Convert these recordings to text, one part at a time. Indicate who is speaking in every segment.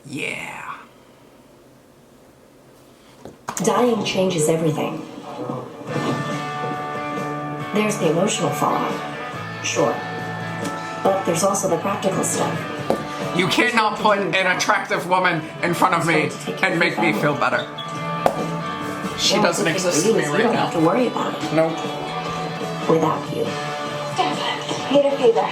Speaker 1: Yeah.
Speaker 2: Dying changes everything. There's the emotional fallout, sure. But there's also the practical stuff.
Speaker 1: You cannot put an attractive woman in front of me and make me feel better. She doesn't exist to me right now.
Speaker 2: You don't have to worry about it.
Speaker 1: Nope.
Speaker 2: Without you.
Speaker 3: Steph, need a favor.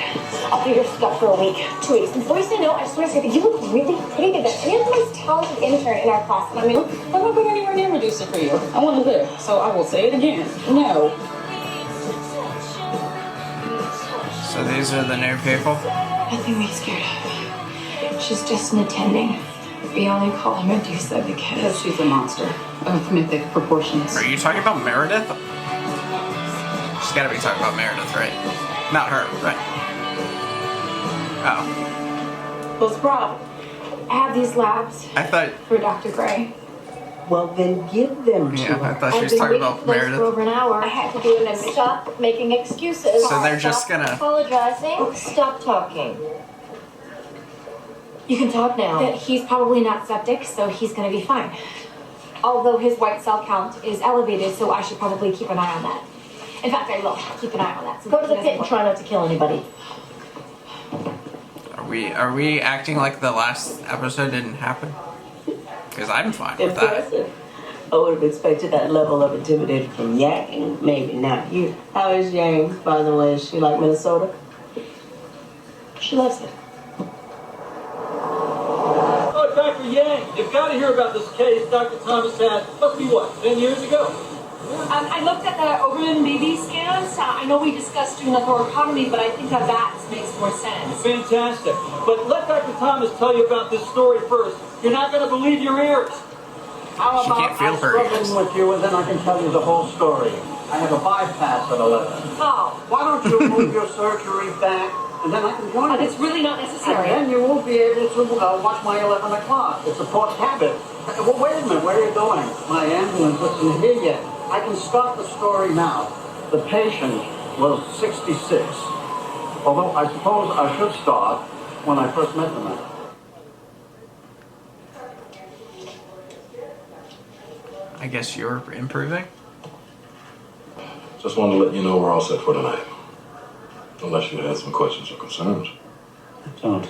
Speaker 3: I'll do your stuff for a week, 2 weeks. Before you say no, I just want to say that you look really pretty today. And you're the most talented intern in our class. And I mean, I'm not going anywhere near Medusa for you. I want to live, so I will say it again. No.
Speaker 1: So these are the new people?
Speaker 3: Nothing to be scared of. She's just an attending. We only call her Medusa because she's a monster of mythic proportions.
Speaker 1: Are you talking about Meredith? She's gotta be talking about Meredith, right? Not her, right? Oh.
Speaker 3: What's the problem? I have these labs
Speaker 1: I thought...
Speaker 3: for Dr. Gray.
Speaker 4: Well, then give them to
Speaker 1: Yeah, I
Speaker 4: her.
Speaker 1: thought she was talking about
Speaker 3: For
Speaker 1: Meredith.
Speaker 3: over an hour. I had to do an admission.
Speaker 5: Stop making excuses.
Speaker 1: So they're just
Speaker 5: Stop
Speaker 1: gonna...
Speaker 5: apologizing. Stop talking.
Speaker 2: You can talk now.
Speaker 3: That he's probably not septic, so he's gonna be fine. Although his white cell count is elevated, so I should probably keep an eye on that. In fact, I will keep an eye on that.
Speaker 5: Go to the pit and try not to kill anybody.
Speaker 1: Are we acting like the last episode didn't happen? Because I'm fine with that.
Speaker 4: Impressive. I would have expected that level of intimidation from Yang, maybe not you. How is Yang, by the way? Is she like Minnesota?
Speaker 2: She loves it.
Speaker 6: Oh, Dr. Yang, you've got to hear about this case Dr. Thomas had, must be what, 10 years ago?
Speaker 7: I looked at the Oberlin baby scans. I know we discussed doing a thoracotomy, but I think that makes more sense.
Speaker 6: Fantastic. But let Dr. Thomas tell you about this story first. You're not going to believe your ears.
Speaker 8: How
Speaker 1: She
Speaker 8: about
Speaker 1: can't feel
Speaker 8: I
Speaker 1: her
Speaker 8: struggle
Speaker 1: ears.
Speaker 8: with you and then I can tell you the whole story. I have a bypass at 11.
Speaker 7: Oh,
Speaker 8: Why don't you move your surgery back and then I can join
Speaker 7: but
Speaker 8: you?
Speaker 7: it's really not
Speaker 8: And
Speaker 7: necessary.
Speaker 8: then you won't be able to watch my 11 o'clock. It's a poor habit. Well, wait a minute. Where are you going? My ambulance isn't here yet. I can start the story now. The patient was 66. Although I suppose I should start when I first met the man.
Speaker 1: I guess you're improving?
Speaker 9: Just wanted to let you know we're all set for tonight. Unless you had some questions or concerns.
Speaker 8: Don't.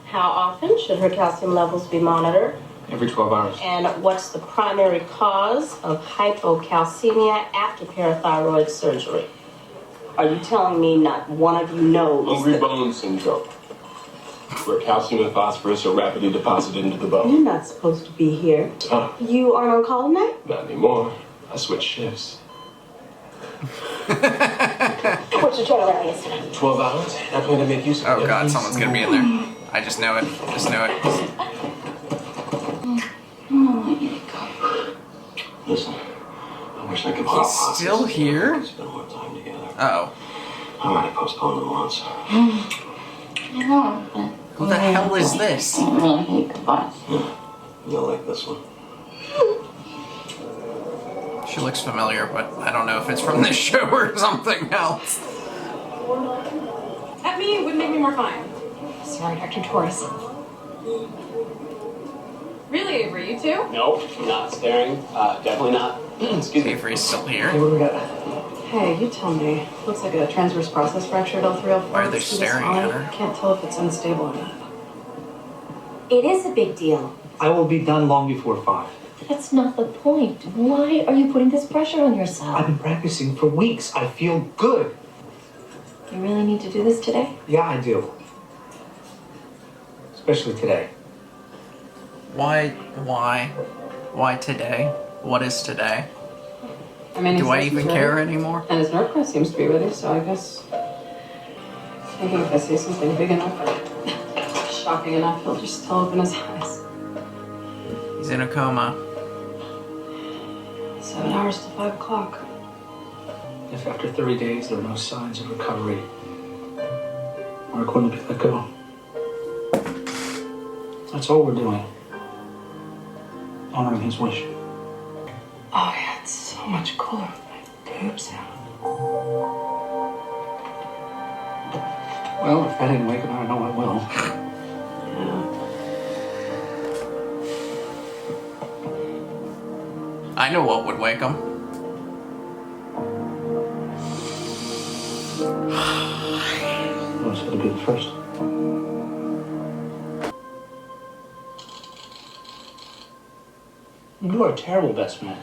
Speaker 5: How often should her calcium levels be monitored?
Speaker 10: Every 12 hours.
Speaker 5: And what's the primary cause of hypocalcemia after parathyroid surgery? Are you telling me not one of you knows?
Speaker 9: Hungry bone syndrome, where calcium and phosphorus are rapidly deposited into the bone.
Speaker 4: You're not supposed to be here. You aren't on call tonight?
Speaker 9: Not anymore. I switched shifts.
Speaker 3: What's your turnaround yesterday?
Speaker 9: 12 hours. I plan to make use of
Speaker 1: Oh god, someone's gonna be in there. I just know it. Just know it.
Speaker 9: Listen, I wish I could
Speaker 1: He's still here?
Speaker 9: spend more time together.
Speaker 1: Uh-oh.
Speaker 9: I already postponed them once.
Speaker 1: Who the hell is this?
Speaker 9: You like this one?
Speaker 1: She looks familiar, but I don't know if it's from this show or something else.
Speaker 7: At me, it would make me more fine.
Speaker 3: Sorry, Dr. Torres.
Speaker 7: Really, Avery, you too?
Speaker 10: No, not staring. Definitely not. Excuse me.
Speaker 1: Avery's still here.
Speaker 6: What do we got?
Speaker 3: Hey, you tell me. Looks like a transverse process fracture at L3L4.
Speaker 1: Why are they staring at her?
Speaker 3: Can't tell if it's unstable or not.
Speaker 2: It is a big deal.
Speaker 6: I will be done long before 5.
Speaker 2: That's not the point. Why are you putting this pressure on yourself?
Speaker 6: I've been practicing for weeks. I feel good.
Speaker 2: You really need to do this today?
Speaker 6: Yeah, I do. Especially today.
Speaker 1: Why today? What is today?
Speaker 3: I mean,
Speaker 1: Do I even care anymore?
Speaker 3: And his nerve crest seems to be ready, so I guess... Thinking if I say something big enough or shocking enough, he'll just still open his eyes.
Speaker 1: He's in a coma.
Speaker 3: 7 hours to 5 o'clock.
Speaker 6: If after 30 days there are no signs of recovery, Mark wouldn't be let go. That's all we're doing. Honoring his wish.
Speaker 3: Oh, yeah, it's so much cooler with my boobs out.
Speaker 6: Well, if that didn't wake him, I know it will.
Speaker 3: Yeah.
Speaker 1: I know what would wake him.
Speaker 6: I was going to be the first. You are a terrible best man.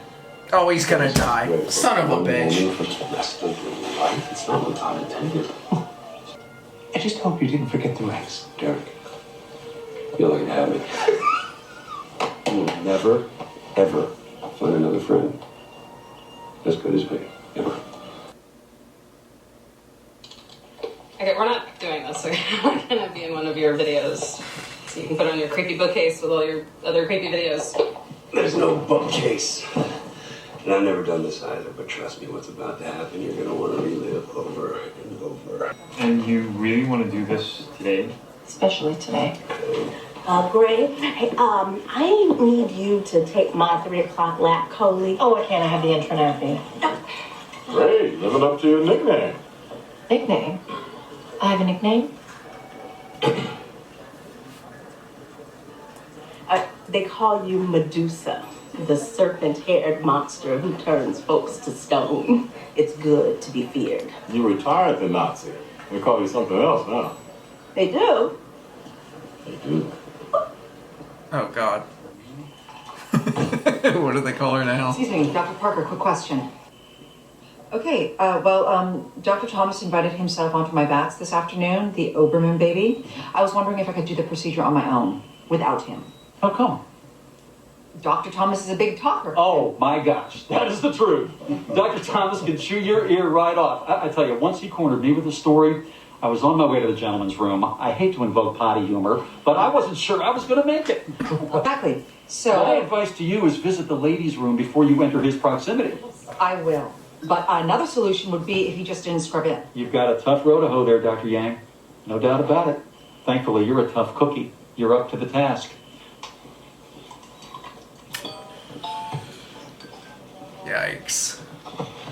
Speaker 1: Oh, he's gonna die. Son of a bitch.
Speaker 9: For the rest of your life. It's not what God intended.
Speaker 6: I just hope you didn't forget the rest.
Speaker 9: Derek, you're lucky to have me. You will never, ever find another friend as good as me. Ever.
Speaker 11: Okay, we're not doing this. We're gonna be in one of your videos. So you can put on your creepy bookcase with all your other creepy videos.
Speaker 9: There's no bookcase. And I've never done this either, but trust me, what's about to happen, you're gonna want to relive over and over.
Speaker 12: And you really want to do this today?
Speaker 5: Especially today. Gray, hey, I need you to take my 3 o'clock lap coley. Oh, I can't. I have the intro nappy.
Speaker 12: Great, living up to your nickname.
Speaker 5: Nickname? I have a nickname? They call you Medusa, the serpent-haired monster who turns folks to stone. It's good to be feared.
Speaker 12: You retired the Nazi. They call you something else now.
Speaker 5: They do?
Speaker 12: They do.
Speaker 1: Oh, God. What do they call her now?
Speaker 13: Excuse me, Dr. Parker, quick question. Okay, Dr. Thomas invited himself onto my bats this afternoon, the Oberman baby. I was wondering if I could do the procedure on my own, without him.
Speaker 6: How come?
Speaker 13: Dr. Thomas is a big talker.
Speaker 14: Oh my gosh, that is the truth. Dr. Thomas can chew your ear right off. I tell you, once he cornered me with a story, I was on my way to the gentleman's room. I hate to invoke potty humor, but I wasn't sure I was going to make it.
Speaker 13: Exactly. So
Speaker 14: my advice to you is visit the ladies' room before you enter his proximity.
Speaker 13: I will. But another solution would be if he just didn't scrub in.
Speaker 14: You've got a tough row to hoe there, Dr. Yang. No doubt about it. Thankfully, you're a tough cookie. You're up to the task.
Speaker 1: Yikes.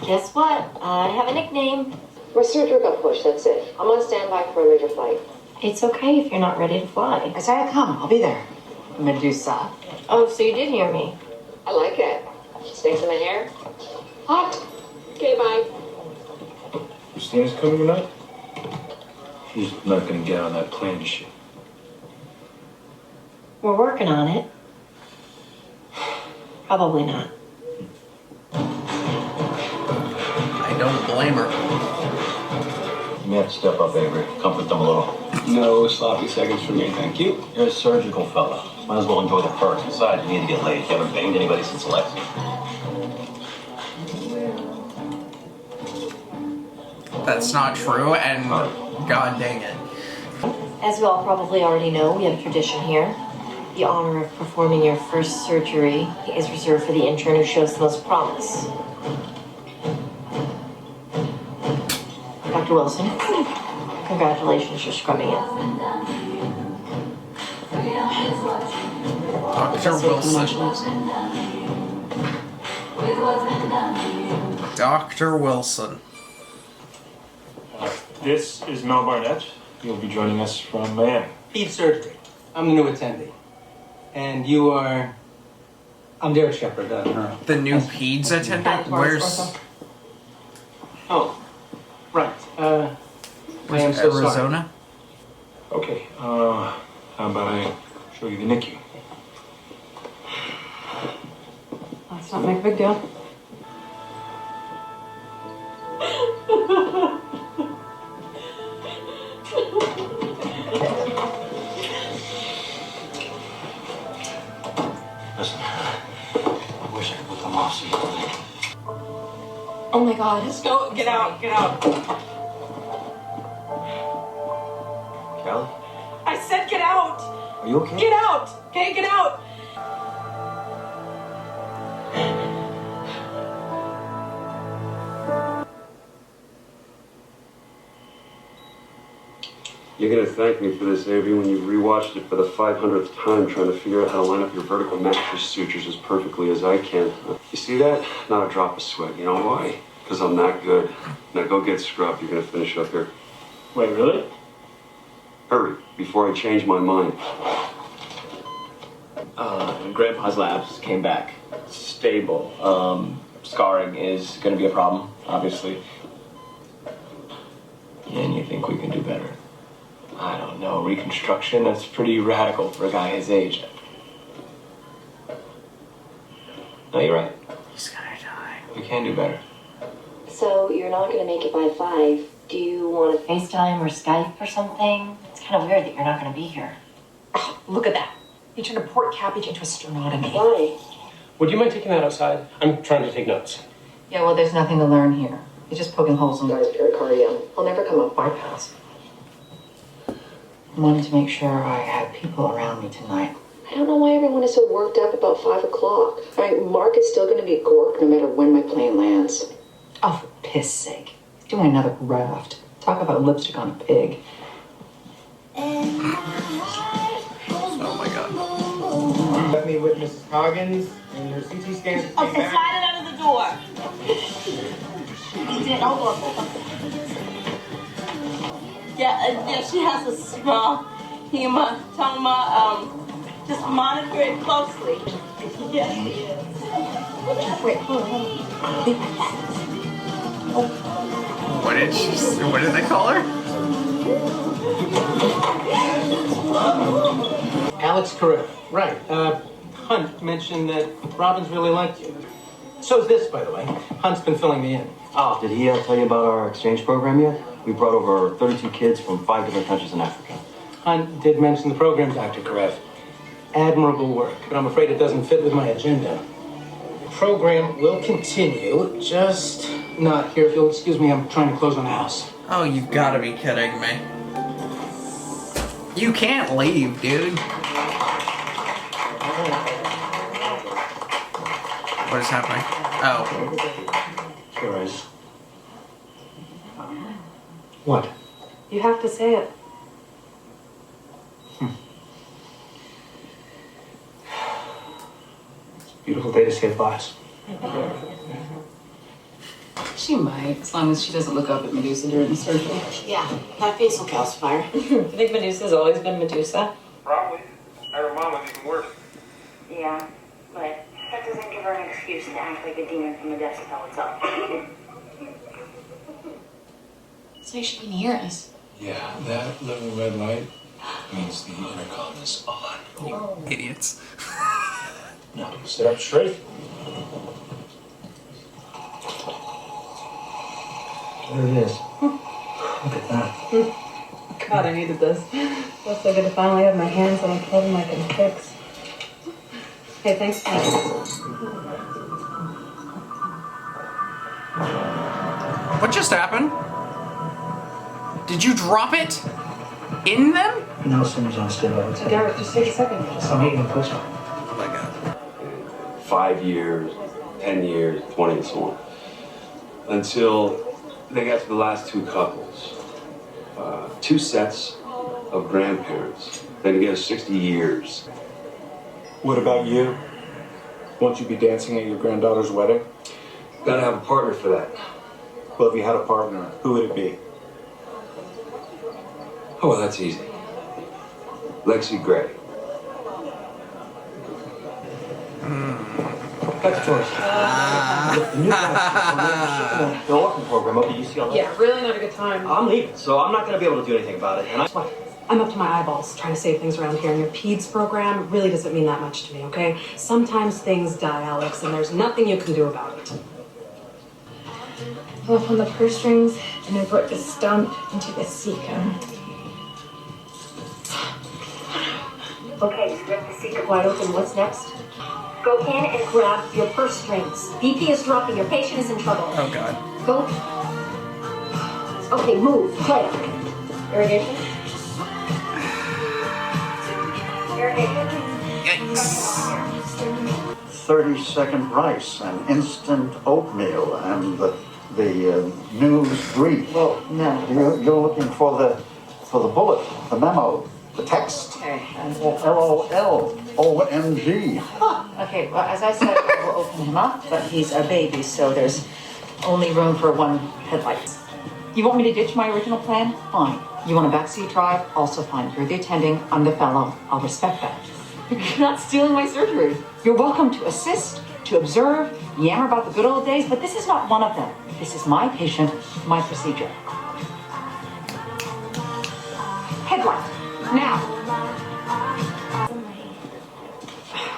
Speaker 15: Guess what? I have a nickname.
Speaker 2: My surgery got pushed, that's it. I'm on standby for a later flight.
Speaker 15: It's okay if you're not ready to fly.
Speaker 13: I said I'd come. I'll be there. Medusa.
Speaker 15: Oh, so you did hear me.
Speaker 2: I like it. Snakes in my hair? Hot. Okay, bye.
Speaker 12: Christina's coming tonight? She's not going to get on that plane, is she?
Speaker 15: We're working on it. Probably not.
Speaker 1: I don't blame her.
Speaker 16: You may have to step up, Avery. Comfort them a little.
Speaker 10: No sloppy seconds for me, thank you.
Speaker 16: You're a surgical fella. Might as well enjoy the perks. Besides, you need to get laid. You haven't banged anybody since Alexi.
Speaker 1: That's not true, and god dang it.
Speaker 15: As you all probably already know, we have a tradition here. The honor of performing your first surgery is reserved for the intern who shows the most promise. Dr. Wilson, congratulations for scrubbing it.
Speaker 1: Dr. Wilson. Dr. Wilson.
Speaker 12: This is Mel Barnett. You'll be joining us from Miami.
Speaker 6: Peds surgery. I'm the new attendee. And you are... I'm Derek Shepard.
Speaker 1: The new peds attendant? Where's...
Speaker 6: Oh, right. I
Speaker 1: Where's
Speaker 6: am so
Speaker 1: Arizona?
Speaker 12: Okay, how about I show you the NICU?
Speaker 13: Let's not make a big deal.
Speaker 16: Listen, I wish I could put them off so you could leave.
Speaker 13: Oh my God.
Speaker 11: Just go, get out, get out.
Speaker 16: Callie,
Speaker 11: I said get out.
Speaker 16: are you okay?
Speaker 11: Get out. Okay, get out.
Speaker 9: You're gonna thank me for this, Avery, when you've rewatched it for the 500th time trying to figure out how to line up your vertical mattress sutures as perfectly as I can. You see that? Not a drop of sweat. You know why? Because I'm not good. Now go get scrubbed. You're gonna finish up here.
Speaker 12: Wait, really?
Speaker 9: Hurry, before I change my mind.
Speaker 10: Grandpa's labs came back stable. Scarring is going to be a problem, obviously. And you think we can do better? I don't know. Reconstruction, that's pretty radical for a guy his age. No, you're right.
Speaker 15: He's gonna die.
Speaker 10: We can do better.
Speaker 15: So you're not gonna make it by 5. Do you want to FaceTime or Skype or something? It's kind of weird that you're not gonna be here.
Speaker 13: Oh, look at that. He turned a pork cabbage into a sternotomy.
Speaker 15: Why?
Speaker 10: Would you mind taking that outside? I'm trying to take notes.
Speaker 13: Yeah, well, there's nothing to learn here. He's just poking holes in the pericardium. I'll never come off bypass. I wanted to make sure I had people around me tonight.
Speaker 2: I don't know why everyone is so worked up about 5 o'clock. All right, Mark is still going to be a gork no matter when my plane lands.
Speaker 13: Oh, for piss sake. He's doing another graft. Talk about lipstick on a pig.
Speaker 1: Oh my god.
Speaker 17: Let me with Mrs. Coggins and her CT scans.
Speaker 7: Okay, slide it under the door.
Speaker 5: Yeah, she has a small hematoma. Just monitor it closely. Yes, she is.
Speaker 13: Wait, hold on.
Speaker 1: What did they call her?
Speaker 6: Alex correct. Right. Hunt mentioned that Robbins really liked you. So's this, by the way. Hunt's been filling me in.
Speaker 16: Oh, did he tell you about our exchange program yet? We brought over 32 kids from 5 different countries in Africa.
Speaker 6: Hunt did mention the program, Dr. Karev. Admirable work, but I'm afraid it doesn't fit with my agenda. The program will continue, just not here. If you'll excuse me, I'm trying to close on the house.
Speaker 1: Oh, you've got to be kidding me. You can't leave, dude. What is happening? Oh.
Speaker 6: Here is. What?
Speaker 11: You have to say it.
Speaker 6: Beautiful day to save lives.
Speaker 13: She might, as long as she doesn't look up at Medusa during the surgery.
Speaker 2: Yeah, that face will calcify.
Speaker 11: I think Medusa's always been Medusa.
Speaker 18: Probably. Her mama's even worse.
Speaker 2: Yeah, but that doesn't give her an excuse to act like a demon from the depths of hell itself.
Speaker 13: So you should be near us.
Speaker 12: Yeah, that little red light means the intercom is on.
Speaker 1: You idiots.
Speaker 12: Now, sit up straight. There it is. Look at that.
Speaker 11: God, I needed this. Feels so good to finally have my hands on a problem I can fix. Hey, thanks.
Speaker 1: What just happened? Did you drop it in them?
Speaker 6: Nelson's on standby.
Speaker 11: Derek, just take a second.
Speaker 6: I'm eating a push.
Speaker 1: Oh my god.
Speaker 9: 5 years, 10 years, 20, and so on. Until they got to the last 2 couples. 2 sets of grandparents. Then together 60 years.
Speaker 12: What about you? Won't you be dancing at your granddaughter's wedding?
Speaker 9: Gotta have a partner for that.
Speaker 12: Well, if you had a partner, who would it be?
Speaker 9: Oh, well, that's easy. Lexi Gray.
Speaker 16: Dr. Torres. The new guys the orphan program up at UCLA.
Speaker 11: Yeah, really not a good time.
Speaker 16: I'm leaving, so I'm not going to be able to do anything about it. And
Speaker 7: I'm up to my eyeballs trying to save things around here, and your peds program really doesn't mean that much to me, okay? Sometimes things die, Alex, and there's nothing you can do about it.
Speaker 3: Pull up on the purse strings and then put the stump into the cecum. Okay, so grab the cecum wide open. What's next? Go in and grab your purse strings. BP is dropping. Your patient is in trouble.
Speaker 1: Oh god.
Speaker 3: Go. Okay, move. Try it. Irrigation? Irrigation?
Speaker 8: 30-second rice and instant oatmeal and the news brief.
Speaker 13: Well, no.
Speaker 8: You're looking for the bullet, the memo, the text.
Speaker 13: Okay.
Speaker 8: LOL, OMG.
Speaker 13: Okay, well, as I said, I will open him up, but he's a baby, so there's only room for 1 headlight. You want me to ditch my original plan? Fine. You want a backseat drive? Also fine. You're the attending, I'm the fellow. I'll respect that. You're not stealing my surgery. You're welcome to assist, to observe, yammer about the good old days, but this is not one of them. This is my patient, my procedure. Headlight, now.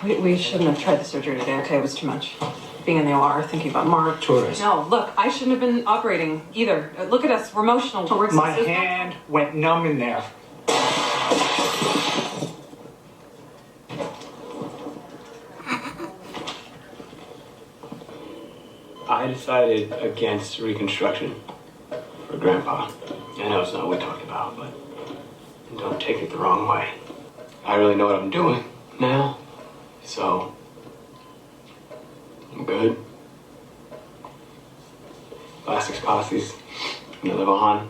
Speaker 7: We shouldn't have tried the surgery today, okay? It was too much. Being in the OR, thinking about Mark.
Speaker 6: Tourist.
Speaker 7: No, look, I shouldn't have been operating either. Look at us, we're emotional towards
Speaker 17: My
Speaker 7: this.
Speaker 17: hand went numb in there.
Speaker 10: I decided against reconstruction for Grandpa. I know it's not what we talked about, but don't take it the wrong way. I really know what I'm doing now, so I'm good. Plastics posses, gonna live on.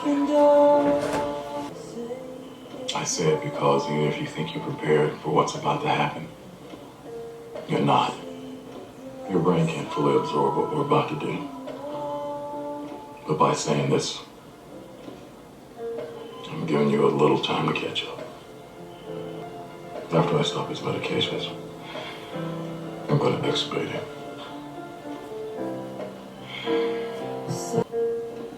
Speaker 10: Because,
Speaker 19: I say it because even if you think you're prepared for what's about to happen, you're not. Your brain can't fully absorb what we're about to do. But by saying this, I'm giving you a little time to catch up. After I stop his medications, I'm going to extubate him.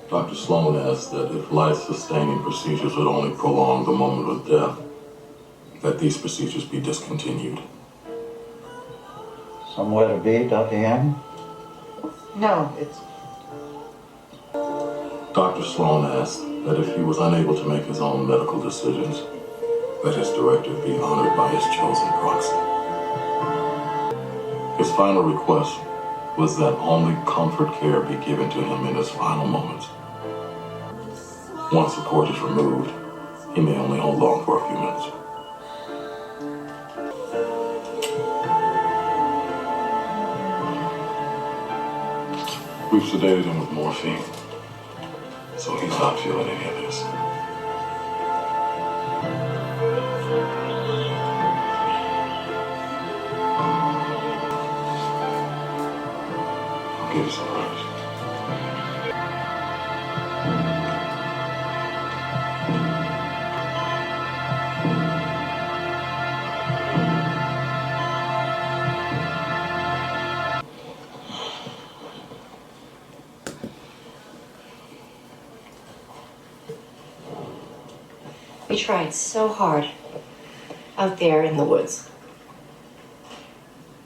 Speaker 19: Dr. Sloan asked that if life-sustaining procedures would only prolong the moment of death, that these procedures be discontinued.
Speaker 8: Somewhere to be, Dr. Hammond?
Speaker 13: No, it's...
Speaker 19: Dr. Sloan asked that if he was unable to make his own medical decisions, that his directive be honored by his chosen proxy. His final request was that only comfort care be given to him in his final moments. Once the cord is removed, he may only hold on for a few minutes. We've sedated him with morphine, so he's not feeling any of this. I'll give you some rest.
Speaker 15: We tried so hard out there in the woods.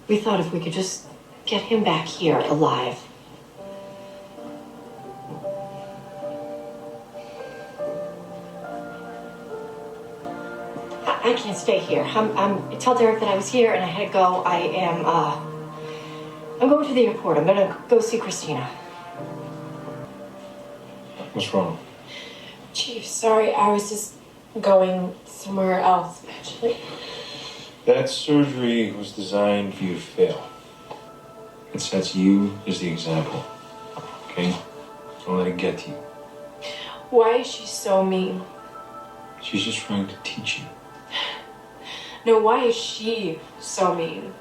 Speaker 15: We thought if we could just get him back here alive. I can't stay here. Tell Derek that I was here and I had to go. I'm going to the airport. I'm gonna go see Christina.
Speaker 12: What's wrong?
Speaker 11: Chief, sorry, I was just going somewhere else, actually.
Speaker 12: That surgery was designed for you to fail. It sets you as the example. Okay? Don't let it get to you.
Speaker 11: Why is she so mean?
Speaker 12: She's just trying to teach you.
Speaker 11: No, why is she so mean?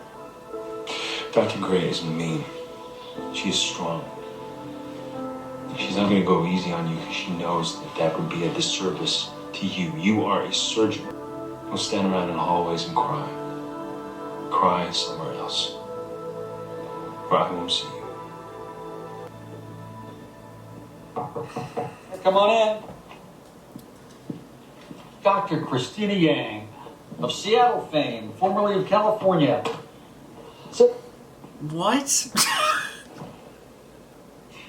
Speaker 12: Dr. Gray isn't mean. She's strong. She's not going to go easy on you because she knows that that would be a disservice to you. You are a surgeon. Don't stand around in hallways and cry. Cry somewhere else. Or I won't see you.
Speaker 14: Come on in. Dr. Christina Yang, of Seattle fame, formerly of California.
Speaker 1: What?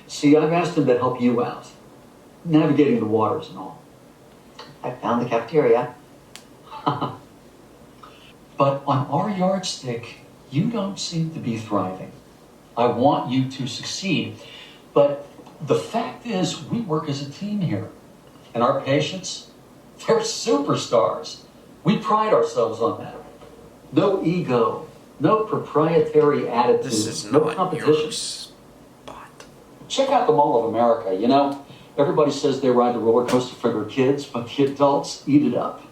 Speaker 8: See, I've asked him to help you out, navigating the waters and all.
Speaker 13: I found the cafeteria.
Speaker 14: But on our yardstick, you don't seem to be thriving. I want you to succeed, but the fact is we work as a team here. And our patients, they're superstars. We pride ourselves on that. No ego, no proprietary attitude,
Speaker 1: This is
Speaker 14: no
Speaker 1: not
Speaker 14: competition. Check out the Mall of America, you know? Everybody says they ride the roller coaster for their kids, but the adults eat it up.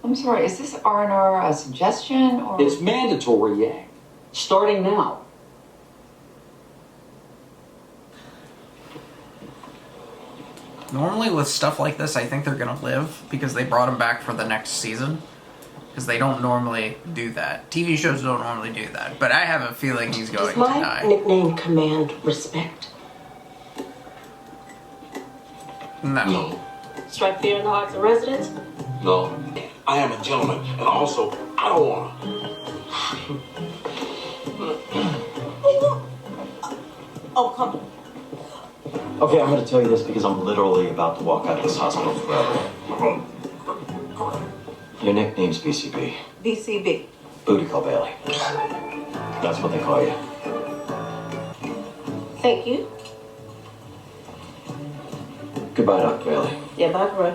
Speaker 13: I'm sorry, is this R&R a suggestion or?
Speaker 14: It's mandatory, Yang. Starting now.
Speaker 1: Normally with stuff like this, I think they're gonna live because they brought him back for the next season. Because they don't normally do that. TV shows don't normally do that. But I have a feeling he's going
Speaker 5: Does
Speaker 1: to
Speaker 5: my
Speaker 1: die.
Speaker 5: nickname command respect?
Speaker 1: No.
Speaker 5: Strike fear in the hearts of residents?
Speaker 20: No. I am a gentleman, and also, I don't want
Speaker 5: Oh, come on.
Speaker 16: Okay, I'm gonna tell you this because I'm literally about to walk out of this hospital forever. Your nickname's BCB.
Speaker 13: BCB.
Speaker 16: Booty Call Bailey. That's what they call you.
Speaker 5: Thank you.
Speaker 16: Goodbye, Dr. Bailey.
Speaker 5: Yeah, bye, Roy.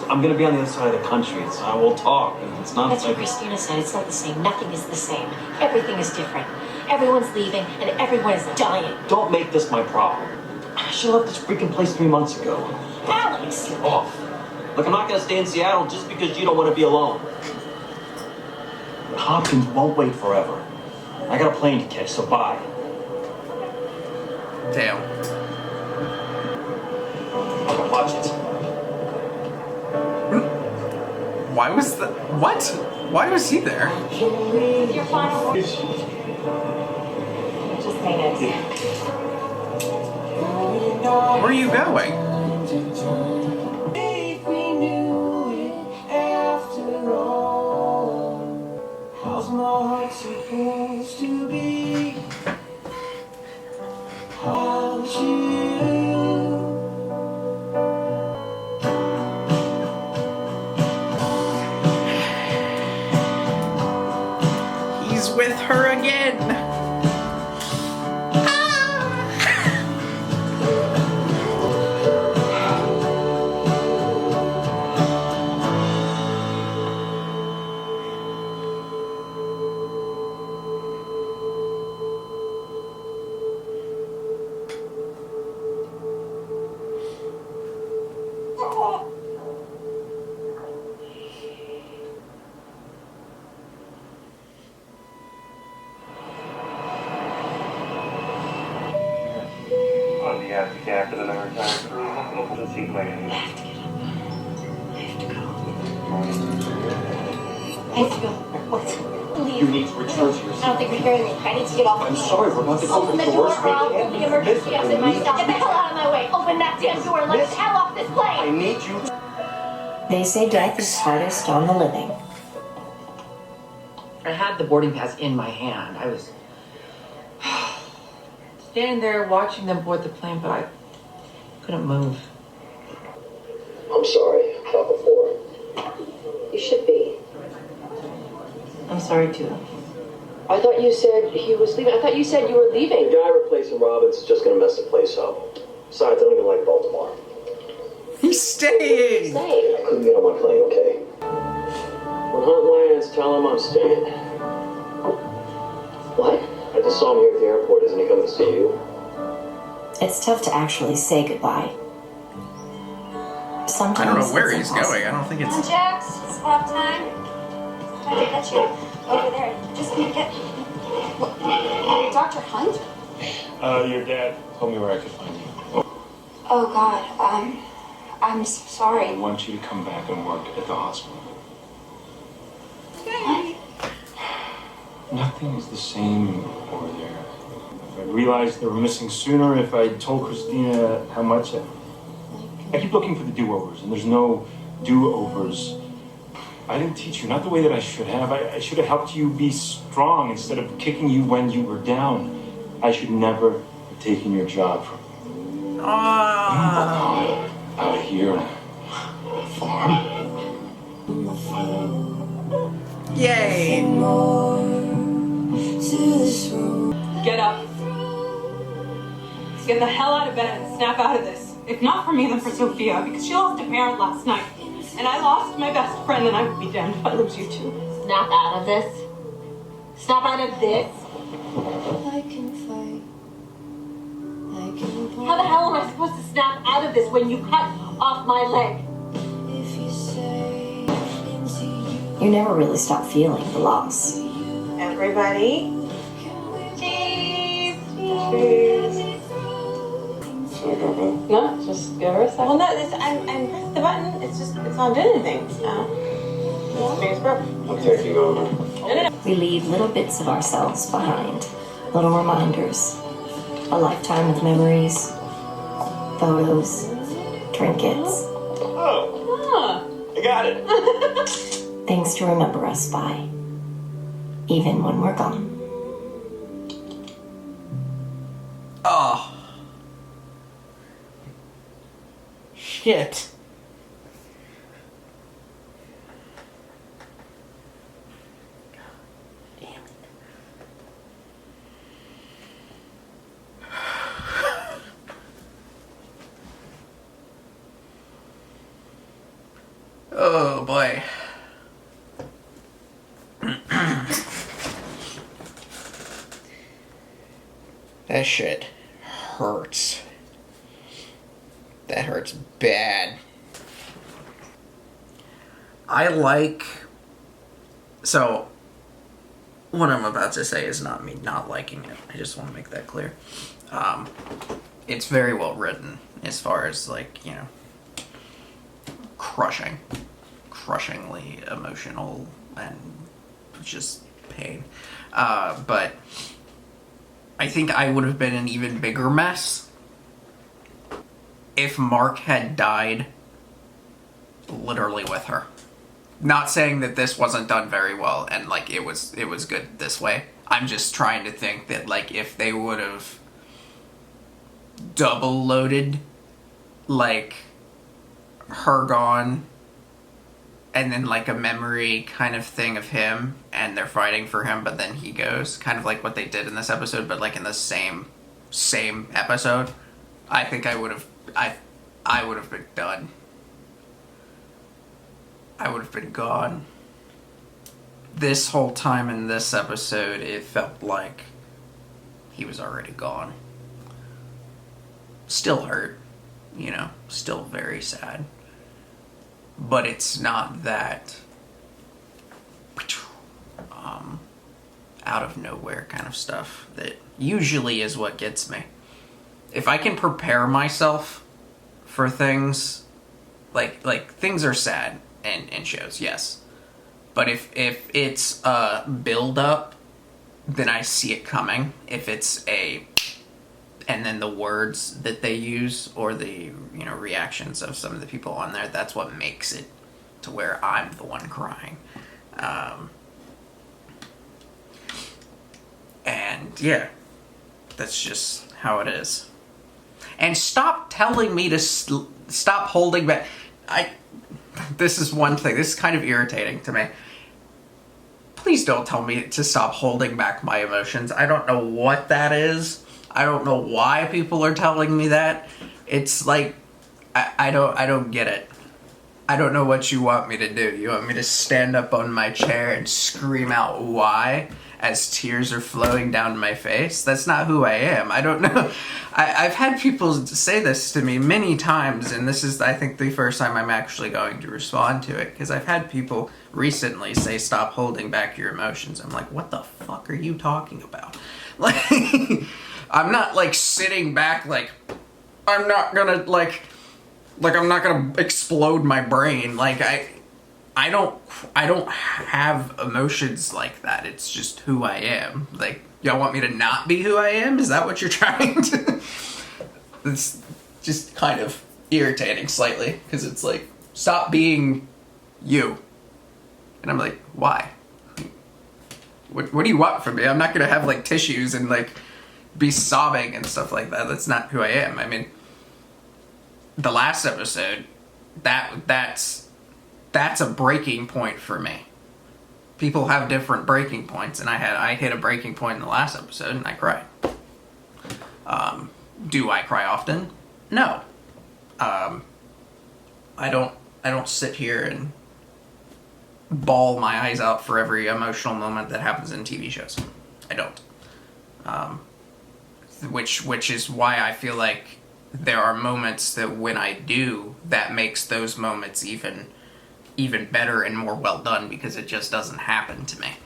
Speaker 16: I'm gonna be on the other side of the country. I will talk. It's not
Speaker 15: That's
Speaker 16: like...
Speaker 15: what Christina said. It's not the same. Nothing is the same. Everything is different. Everyone's leaving and everyone is dying.
Speaker 16: Don't make this my problem. I should have left this freaking place 3 months ago.
Speaker 15: Alex!
Speaker 16: Get off. Look, I'm not gonna stay in Seattle just because you don't want to be alone. Hopkins won't wait forever. I got a plane to catch, so bye.
Speaker 1: Damn.
Speaker 16: Watch it.
Speaker 1: Why was the... What? Why was he there?
Speaker 15: Your final word. Just say it.
Speaker 1: Where are you going?
Speaker 21: How's my heart supposed to be? How's you?
Speaker 1: He's with her again.
Speaker 18: On behalf of the captain and our entire crew, welcome to Sea Land.
Speaker 15: I have to go. What? Leave.
Speaker 16: You need to return to your
Speaker 15: I don't think you're hearing me. I need to get off.
Speaker 16: I'm sorry, we're about to
Speaker 15: Open
Speaker 16: open
Speaker 15: the
Speaker 16: the
Speaker 15: door,
Speaker 16: doors.
Speaker 15: or I'll open the emergency exit myself. Get the hell out of my way. Open that damn door and let the hell off this plane.
Speaker 16: I need you.
Speaker 15: They say death is hardest on the living.
Speaker 13: I had the boarding pass in my hand. I was standing there watching them board the plane, but I couldn't move.
Speaker 22: I'm sorry about before.
Speaker 2: You should be.
Speaker 13: I'm sorry, too.
Speaker 2: I thought you said he was leaving. I thought you said you were leaving.
Speaker 22: The guy replacing Robbins is just gonna mess the place up. Besides, I don't even like Baltimore.
Speaker 1: He's staying.
Speaker 22: I couldn't get on my plane, okay? When Hunt lands, tell him I'm staying.
Speaker 2: What?
Speaker 22: I just saw him here at the airport. Isn't he coming to see you?
Speaker 15: It's tough to actually say goodbye. Sometimes
Speaker 1: I don't know where
Speaker 15: it's
Speaker 1: he's
Speaker 15: impossible.
Speaker 1: going. I don't think
Speaker 3: Come on,
Speaker 1: it's...
Speaker 3: Jax. Swap time. Trying to get you over there. Just gonna get. Dr. Hunt?
Speaker 12: Your dad told me where I could find you.
Speaker 3: Oh, God. I'm so
Speaker 12: I
Speaker 3: sorry.
Speaker 12: want you to come back and work at the hospital. Nothing is the same over there. If I realized they were missing sooner, if I told Christina how much I keep looking for the do-overs, and there's no do-overs. I didn't teach you, not the way that I should have. I should have helped you be strong instead of kicking you when you were down. I should never have taken your job from you. Out of here on a farm.
Speaker 1: Yay!
Speaker 7: Get up. Get the hell out of bed and snap out of this. If not for me, then for Sophia, because she lost a parent last night. And I lost my best friend, and I would be damned if I lose you too.
Speaker 15: Snap out of this. Snap out of this.
Speaker 21: I can fight. I can
Speaker 15: How the hell am I supposed to snap out of this when you cut off my leg?
Speaker 21: if you say
Speaker 15: you never really stop feeling the loss.
Speaker 3: Everybody. Cheese. Cheers.
Speaker 11: No, just give her a second.
Speaker 3: Well, no, I'm pressing the button. It's not doing anything. Fingers broken.
Speaker 22: I'm taking over.
Speaker 15: We leave little bits of ourselves behind, little reminders, a lifetime of memories, photos, trinkets.
Speaker 22: Oh, I got it.
Speaker 15: Things to remember us by, even when we're gone.
Speaker 1: Oh. Shit. Oh boy. That shit hurts. That hurts bad. So, what I'm about to say is not me not liking it. I just want to make that clear. It's very well written as far as, like, you know, crushingly emotional and just pain. But I think I would have been an even bigger mess if Mark had died literally with her. Not saying that this wasn't done very well and like it was good this way. I'm just trying to think that like if they would have double loaded like her gone and then like a memory kind of thing of him and they're fighting for him but then he goes, kind of like what they did in this episode but like in the same episode, I think I would have been done. I would have been gone. This whole time in this episode, it felt like he was already gone. Still hurt, you know, still very sad. But it's not that out of nowhere kind of stuff that usually is what gets me. If I can prepare myself for things, like things are sad in shows, yes. But if it's a build up, then I see it coming. If it's and then the words that they use or the, you know, reactions of some of the people on there, that's what makes it to where I'm the one crying. And yeah, that's just how it is. And stop telling me to stop holding back. This is one thing. This is kind of irritating to me. Please don't tell me to stop holding back my emotions. I don't know what that is. I don't know why people are telling me that. It's like, I don't get it. I don't know what you want me to do. You want me to stand up on my chair and scream out why as tears are flowing down my face? That's not who I am. I don't know. I've had people say this to me many times, and this is, I think, the first time I'm actually going to respond to it, because I've had people recently say, stop holding back your emotions. I'm like, what the fuck are you talking about? Like, I'm not, like, sitting back, like, I'm not gonna, I'm not gonna explode my brain. Like, I don't have emotions like that. It's just who I am. Like, y'all want me to not be who I am? Is that what you're trying to? It's just kind of irritating slightly, because it's like, stop being you. And I'm like, why? What do you want from me? I'm not gonna have like tissues and like be sobbing and stuff like that. That's not who I am. I mean, the last episode, that's a breaking point for me. People have different breaking points, and I hit a breaking point in the last episode, and I cried. Do I cry often? No. I don't sit here and bawl my eyes out for every emotional moment that happens in TV shows. I don't. Which is why I feel like there are moments that when I do, that makes those moments even even better and more well done because it just doesn't happen to me.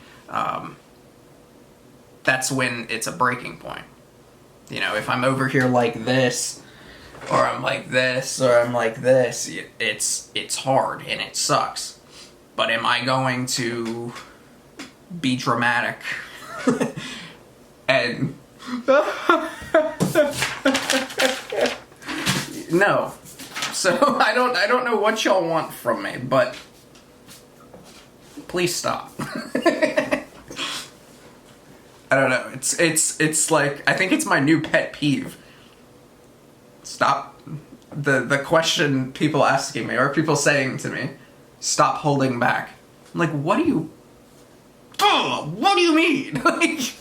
Speaker 1: That's when it's a breaking point. You know, if I'm over here like this, or I'm like this, or I'm like this, it's hard and it sucks. But am I going to be dramatic and no? So I don't know what y'all want from me, but please stop. I don't know. It's like, I think it's my new pet peeve. Stop. The question people asking me, or people saying to me, stop holding back. I'm like, what do you mean? Like,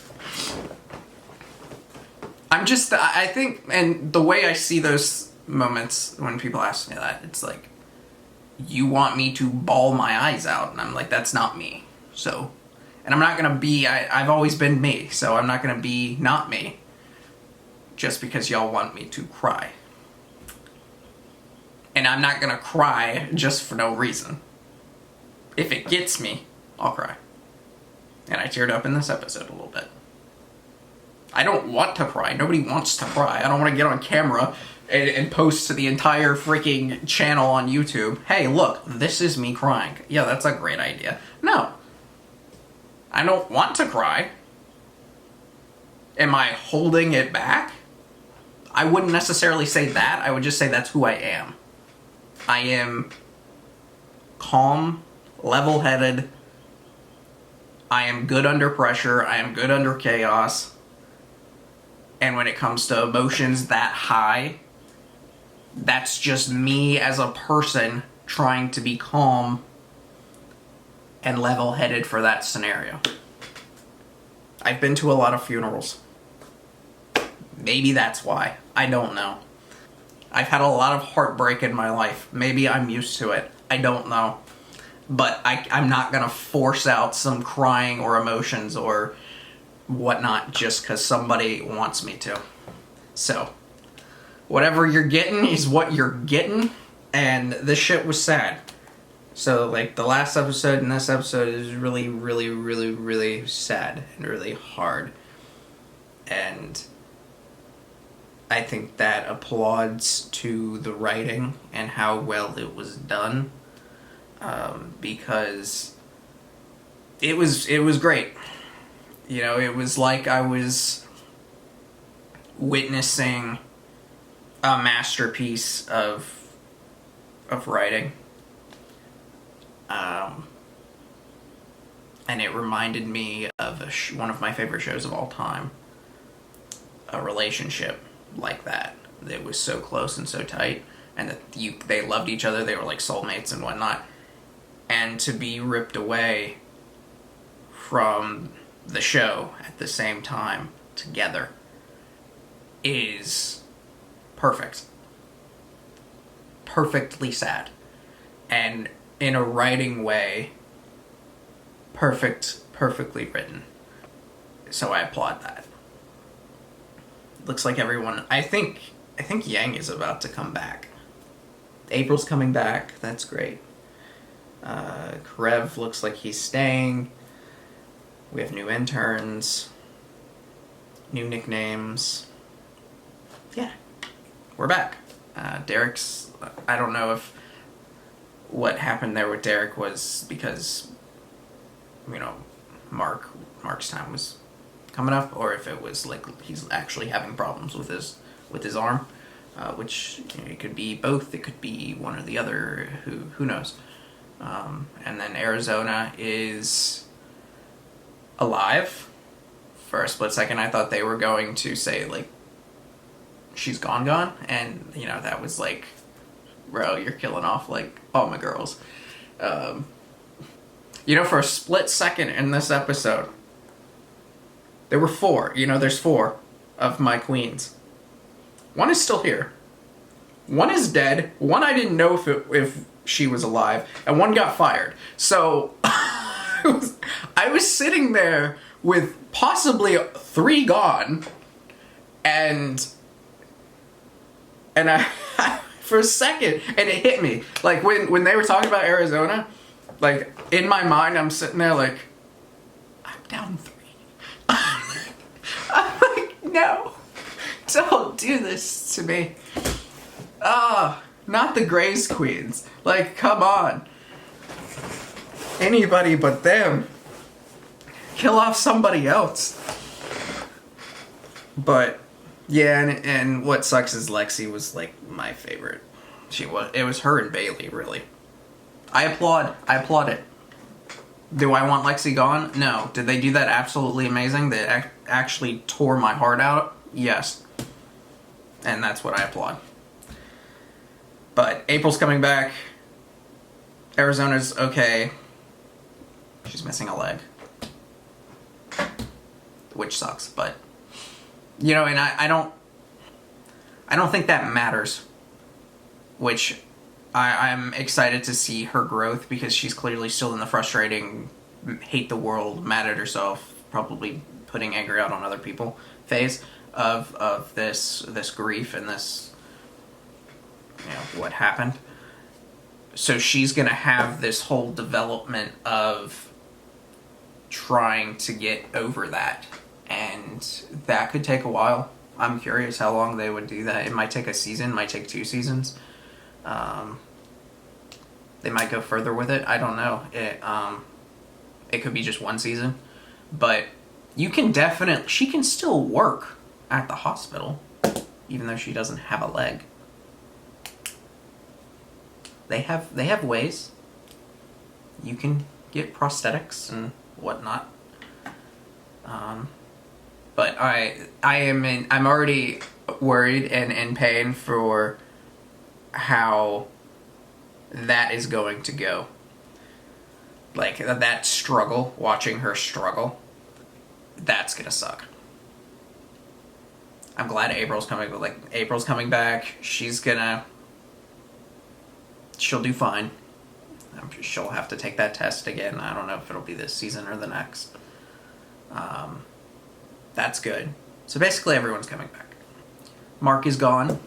Speaker 1: I think, and the way I see those moments when people ask me that, it's like, you want me to bawl my eyes out, and I'm like, that's not me. So, and I'm not gonna be, I've always been me, so I'm not gonna be not me just because y'all want me to cry. And I'm not gonna cry just for no reason. If it gets me, I'll cry. And I teared up in this episode a little bit. I don't want to cry. Nobody wants to cry. I don't want to get on camera and post to the entire freaking channel on YouTube, hey, look, this is me crying. Yeah, that's a great idea. No. I don't want to cry. Am I holding it back? I wouldn't necessarily say that. I would just say that's who I am. I am calm, level-headed. I am good under pressure. I am good under chaos. And when it comes to emotions that high, that's just me as a person trying to be calm and level-headed for that scenario. I've been to a lot of funerals. Maybe that's why. I don't know. I've had a lot of heartbreak in my life. Maybe I'm used to it. I don't know. But I'm not gonna force out some crying or emotions or whatnot just because somebody wants me to. So, whatever you're getting is what you're getting, and this shit was sad. So, like, the last episode and this episode is really, really, really, really sad and really hard. And I think that applauds to the writing and how well it was done, because it was great. You know, it was like I was witnessing a masterpiece of writing. And it reminded me of one of my favorite shows of all time. A relationship like that. It was so close and so tight, and that they loved each other, they were like soulmates and whatnot. And to be ripped away from the show at the same time together is perfect. Perfectly sad. And in a writing way, perfectly written. So I applaud that. Looks like everyone, I think Yang is about to come back. April's coming back, that's great. Karev looks like he's staying. We have new interns, new nicknames. Yeah, we're back. Derek's, I don't know if what happened there with Derek was because, you know, Mark's time was coming up, or if it was like he's actually having problems with his arm, which, you know, it could be both, it could be one or the other, who knows. And then Arizona is alive. For a split second I thought they were going to say like she's gone, and you know, that was like, bro, you're killing off like all my girls. You know, for a split second in this episode, there were 4. You know, there's 4 of my queens. One is still here. One is dead. One I didn't know if she was alive, and one got fired. So I was sitting there with possibly 3 gone, and I for a second, and it hit me. Like, when they were talking about Arizona, Like, in my mind, I'm sitting there like, I'm down 3. I'm like, no, don't do this to me. Not the Grace Queens. Like, come on. Anybody but them. Kill off somebody else. But, yeah, and what sucks is Lexi was, like, my favorite. It was her and Bailey, really. I applaud it. Do I want Lexi gone? No. Did they do that absolutely amazing? That actually tore my heart out? Yes. And that's what I applaud. But April's coming back. Arizona's okay. She's missing a leg. Which sucks, but... You know, and I don't think that matters. Which... I'm excited to see her growth because she's clearly still in the frustrating, hate the world, mad at herself, probably putting anger out on other people phase of this grief and this, you know, what happened. So she's gonna have this whole development of trying to get over that, and that could take a while. I'm curious how long they would do that. It might take a season, might take 2 seasons. They might go further with it. I don't know. It could be just 1 season, but you can she can still work at the hospital, even though she doesn't have a leg. They have ways. You can get prosthetics and whatnot. But I'm already worried and in pain for how that is going to go. Like, that struggle, watching her struggle, that's gonna suck. I'm glad April's coming, but, like, April's coming back. She'll do fine. I'm sure she'll have to take that test again. I don't know if it'll be this season or the next. That's good. So basically everyone's coming back. Mark is gone,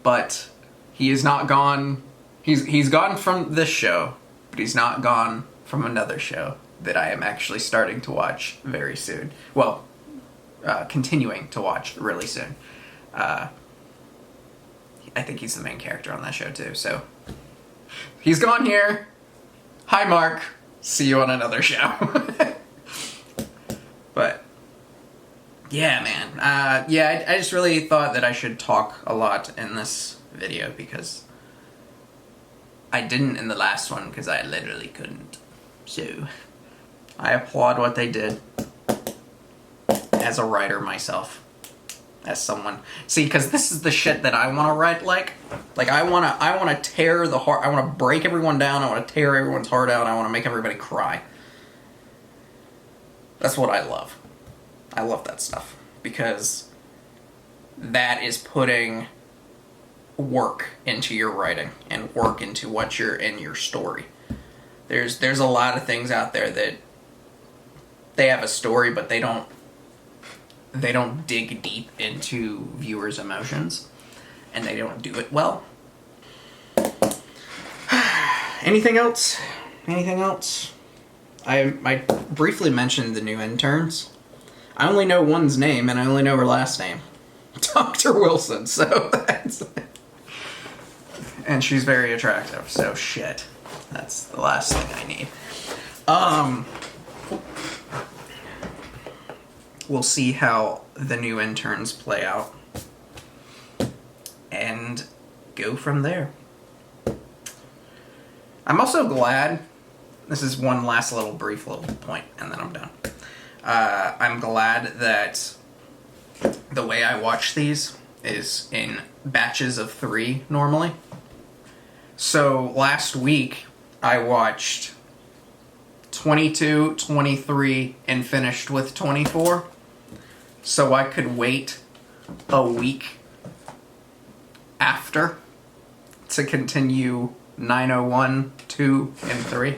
Speaker 1: but he is not gone. He's gone from this show, but he's not gone from another show that I am actually starting to watch very soon. Well, continuing to watch really soon. I think he's the main character on that show too, so. He's gone here. Hi, Mark. See you on another show. But, yeah, man. I just really thought that I should talk a lot in this video because I didn't in the last one because I literally couldn't. So, I applaud what they did as a writer myself. As someone, see, because this is the shit that I want to write. Like I want to tear the heart. I want to break everyone down. I want to tear everyone's heart out. I want to make everybody cry. That's what I love. I love that stuff because that is putting work into your writing and work into what you're in your story. There's a lot of things out there that they have a story, but they don't dig deep into viewers' emotions, and they don't do it well. Anything else? Anything else? I briefly mentioned the new interns. I only know one's name, and I only know her last name. Dr. Wilson, so that's... And she's very attractive, so shit. That's the last thing I need. We'll see how the new interns play out and go from there. I'm also glad, this is one last brief little point and then I'm done. I'm glad that the way I watch these is in batches of 3 normally. So last week I watched 22, 23, and finished with 24. So I could wait a week after to continue 901, 2, and 3.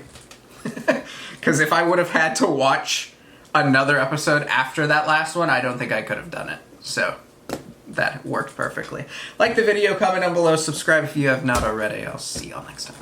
Speaker 1: Because if I would have had to watch another episode after that last one, I don't think I could have done it. So that worked perfectly. Like the video, comment down below, subscribe if you have not already. I'll see y'all next time.